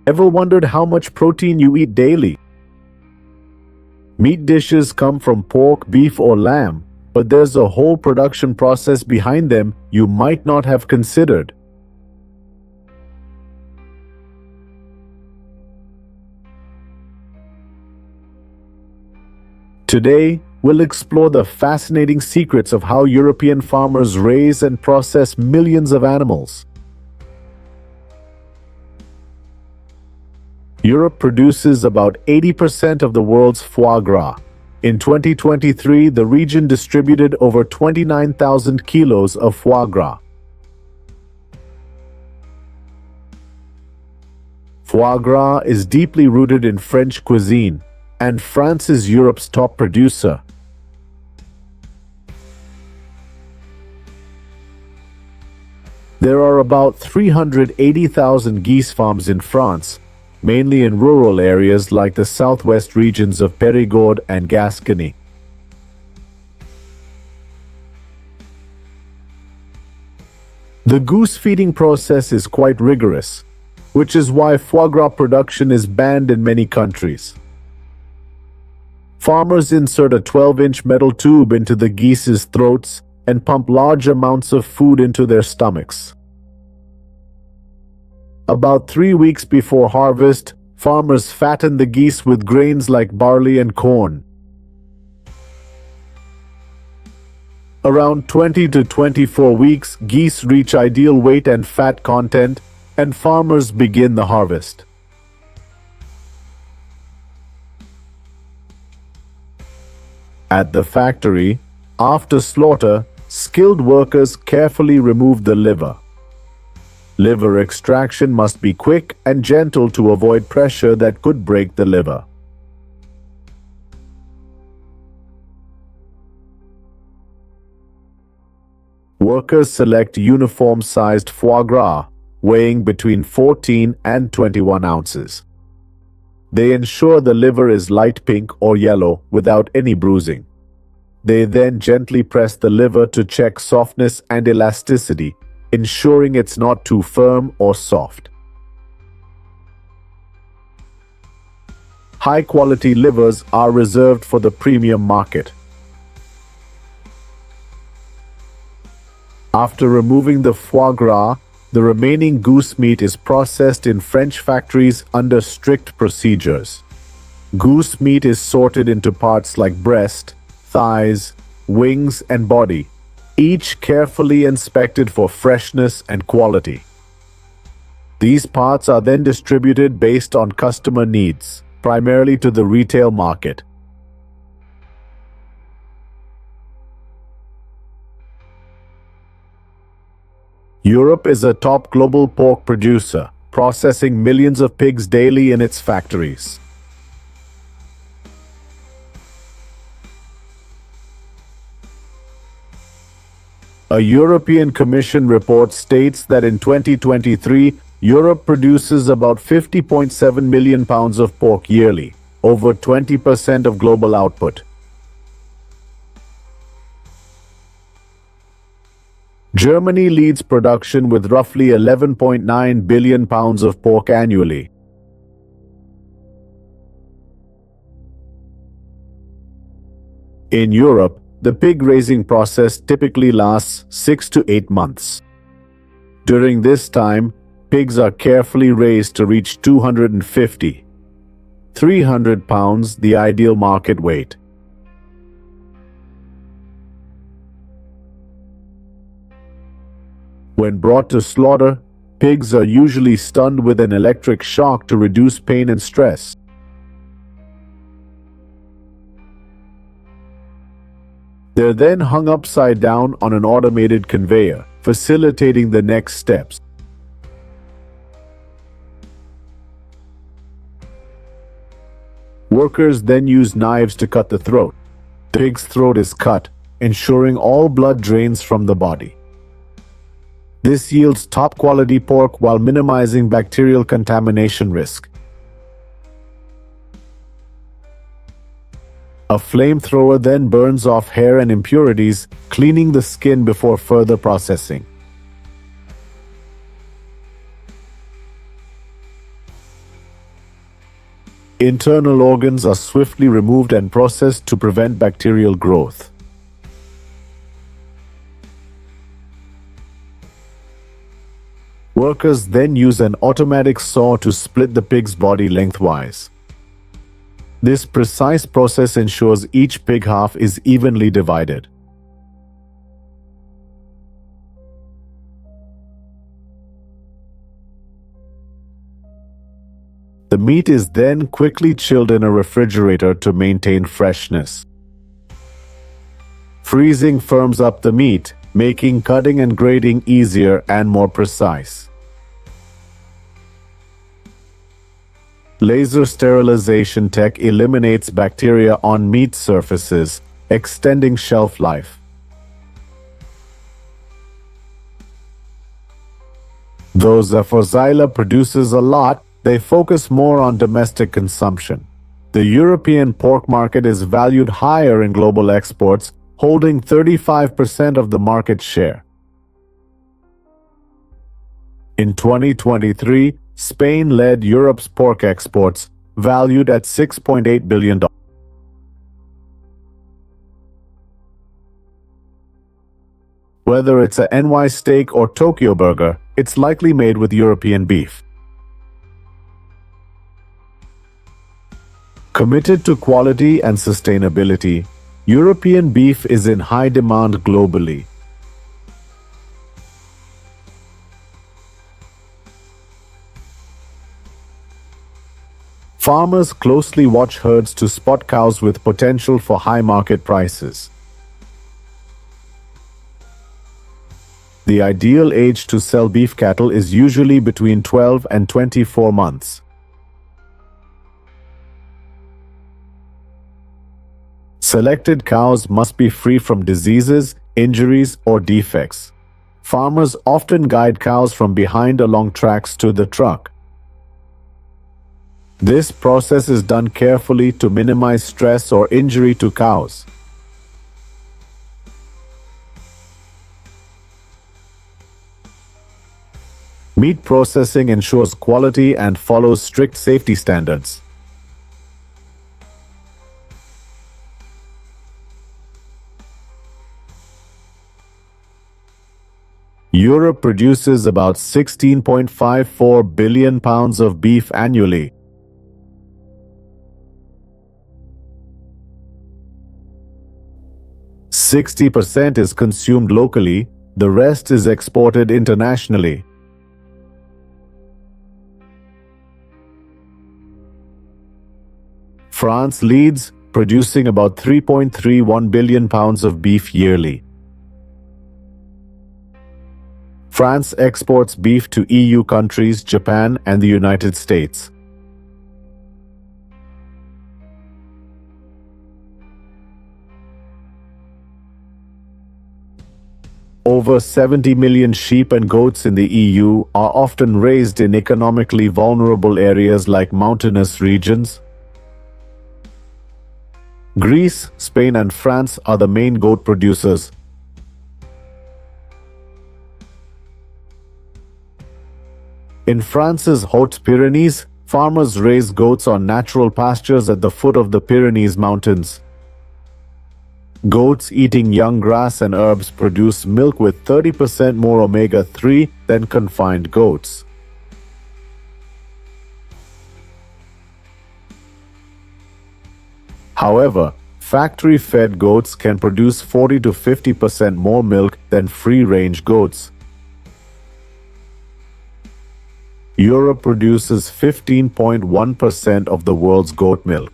Ever wondered how much protein you eat daily? Meat dishes come from pork, beef, or lamb, but there's a whole production process behind them you might not have considered. Today, we'll explore the fascinating secrets of how European farmers raise and process millions of animals. Europe produces about 80% of the world's foie gras. In 2023, the region distributed over 29,000 kilos of foie gras. Foie gras is deeply rooted in French cuisine, and France is Europe's top producer. There are about 380,000 geese farms in France, mainly in rural areas like the southwest regions of Périgord and Gascony. The goose feeding process is quite rigorous, which is why foie gras production is banned in many countries. Farmers insert a 12-inch metal tube into the geese's throats and pump large amounts of food into their stomachs. About 3 weeks before harvest, farmers fatten the geese with grains like barley and corn. Around 20 to 24 weeks, geese reach ideal weight and fat content, and farmers begin the harvest. At the factory, after slaughter, skilled workers carefully remove the liver. Liver extraction must be quick and gentle to avoid pressure that could break the liver. Workers select uniform-sized foie gras, weighing between 14 and 21 ounces. They ensure the liver is light pink or yellow without any bruising. They then gently press the liver to check softness and elasticity, ensuring it's not too firm or soft. High-quality livers are reserved for the premium market. After removing the foie gras, the remaining goose meat is processed in French factories under strict procedures. Goose meat is sorted into parts like breast, thighs, wings, and body, each carefully inspected for freshness and quality. These parts are then distributed based on customer needs, primarily to the retail market. Europe is a top global pork producer, processing millions of pigs daily in its factories. A European Commission report states that in 2023, Europe produces about 50.7 million pounds of pork yearly, over 20% of global output. Germany leads production with roughly 11.9 billion pounds of pork annually. In Europe, the pig raising process typically lasts 6 to 8 months. During this time, pigs are carefully raised to reach 250, 300 pounds, the ideal market weight. When brought to slaughter, pigs are usually stunned with an electric shock to reduce pain and stress. They're then hung upside down on an automated conveyor, facilitating the next steps. Workers then use knives to cut the throat. The pig's throat is cut, ensuring all blood drains from the body. This yields top-quality pork while minimizing bacterial contamination risk. A flamethrower then burns off hair and impurities, cleaning the skin before further processing. Internal organs are swiftly removed and processed to prevent bacterial growth. Workers then use an automatic saw to split the pig's body lengthwise. This precise process ensures each pig half is evenly divided. The meat is then quickly chilled in a refrigerator to maintain freshness. Freezing firms up the meat, making cutting and grading easier and more precise. Laser sterilization tech eliminates bacteria on meat surfaces, extending shelf life. Though Zaforzila produces a lot, they focus more on domestic consumption. The European pork market is valued higher in global exports, holding 35% of the market share. In 2023, Spain led Europe's pork exports, valued at $6.8 billion. Whether it's a NY steak or Tokyo burger, it's likely made with European beef. Committed to quality and sustainability, European beef is in high demand globally. Farmers closely watch herds to spot cows with potential for high market prices. The ideal age to sell beef cattle is usually between 12 and 24 months. Selected cows must be free from diseases, injuries, or defects. Farmers often guide cows from behind along tracks to the truck. This process is done carefully to minimize stress or injury to cows. Meat processing ensures quality and follows strict safety standards. Europe produces about 16.54 billion pounds of beef annually. %60 is consumed locally, the rest is exported internationally. France leads, producing about 3.31 billion pounds of beef yearly. France exports beef to EU countries, Japan, and the United States. Over 70 million sheep and goats in the EU are often raised in economically vulnerable areas like mountainous regions. Greece, Spain, and France are the main goat producers. In France's Hautes-Pyrénées, farmers raise goats on natural pastures at the foot of the Pyrenees Mountains. Goats eating young grass and herbs produce milk with 30% more omega-3 than confined goats. However, factory-fed goats can produce 40 to 50% more milk than free-range goats. Europe produces 15.1% of the world's goat milk.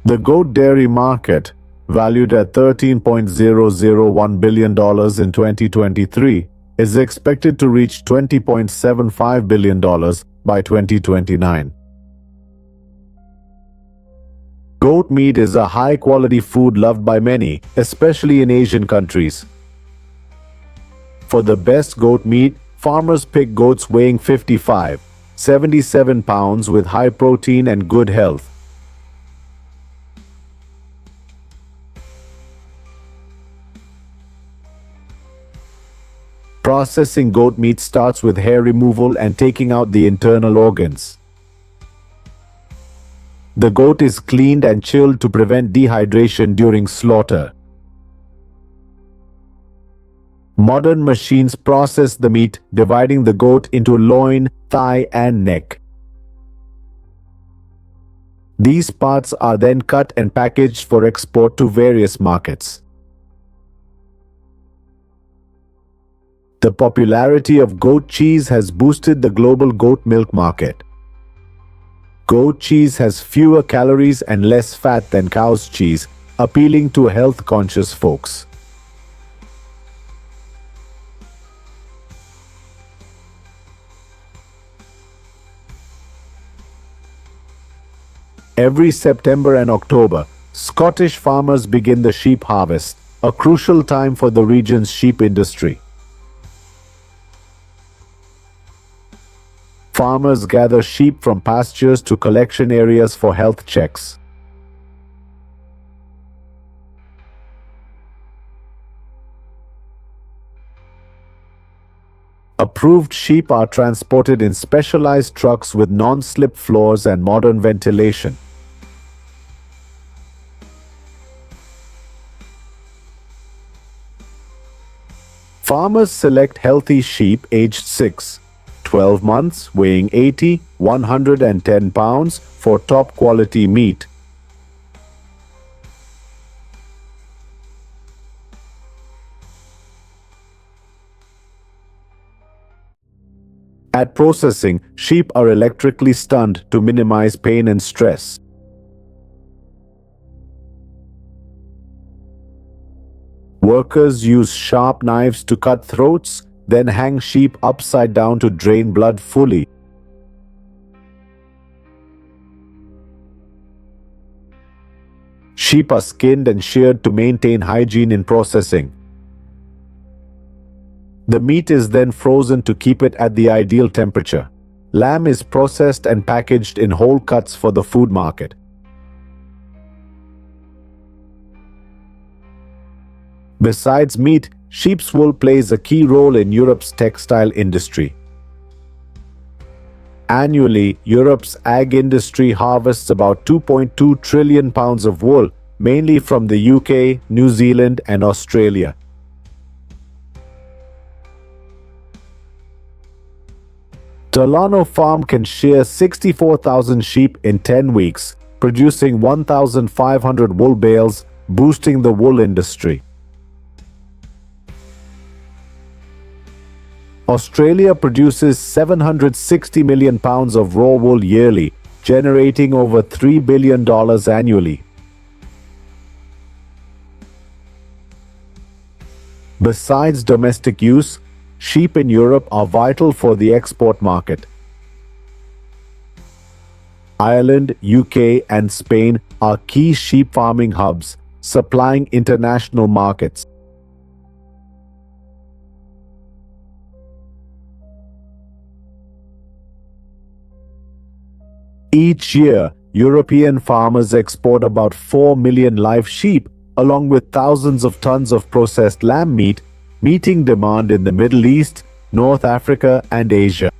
The goat dairy market, valued at $13.001 billion in 2023, is expected to reach $20.75 billion by 2029. Goat meat is a high-quality food loved by many, especially in Asian countries. For the best goat meat, farmers pick goats weighing 77 pounds with high protein and good health. Processing goat meat starts with hair removal and taking out the internal organs. The goat is cleaned and chilled to prevent dehydration during slaughter. Modern machines process the meat, dividing the goat into loin, thigh, and neck. These parts are then cut and packaged for export to various markets. The popularity of goat cheese has boosted the global goat milk market. Goat cheese has fewer calories and less fat than cow's cheese, appealing to health-conscious folks. Every September and October, Scottish farmers begin the sheep harvest, a crucial time for the region's sheep industry. Farmers gather sheep from pastures to collection areas for health checks. Approved sheep are transported in specialized trucks with non-slip floors and modern ventilation. Farmers select healthy sheep aged 6-12 months, weighing 80-110 pounds for top quality meat. At processing, sheep are electrically stunned to minimize pain and stress. Workers use sharp knives to cut throats, then hang sheep upside down to drain blood fully. Sheep are skinned and sheared to maintain hygiene in processing. The meat is then frozen to keep it at the ideal temperature. Lamb is processed and packaged in whole cuts for the food market. Besides meat, sheep's wool plays a key role in Europe's textile industry. Annually, Europe's ag industry harvests about 2.2 trillion pounds of wool, mainly from the UK, New Zealand, and Australia. Delano Farm can shear 64,000 sheep in 10 weeks, producing 1,500 wool bales, boosting the wool industry. Australia produces 760 million pounds of raw wool yearly, generating over $3 billion annually. Besides domestic use, sheep in Europe are vital for the export market. Ireland, UK, and Spain are key sheep farming hubs, supplying international markets. Each year, European farmers export about 4 million live sheep, along with thousands of tons of processed lamb meat, meeting demand in the Middle East, North Africa, and Asia.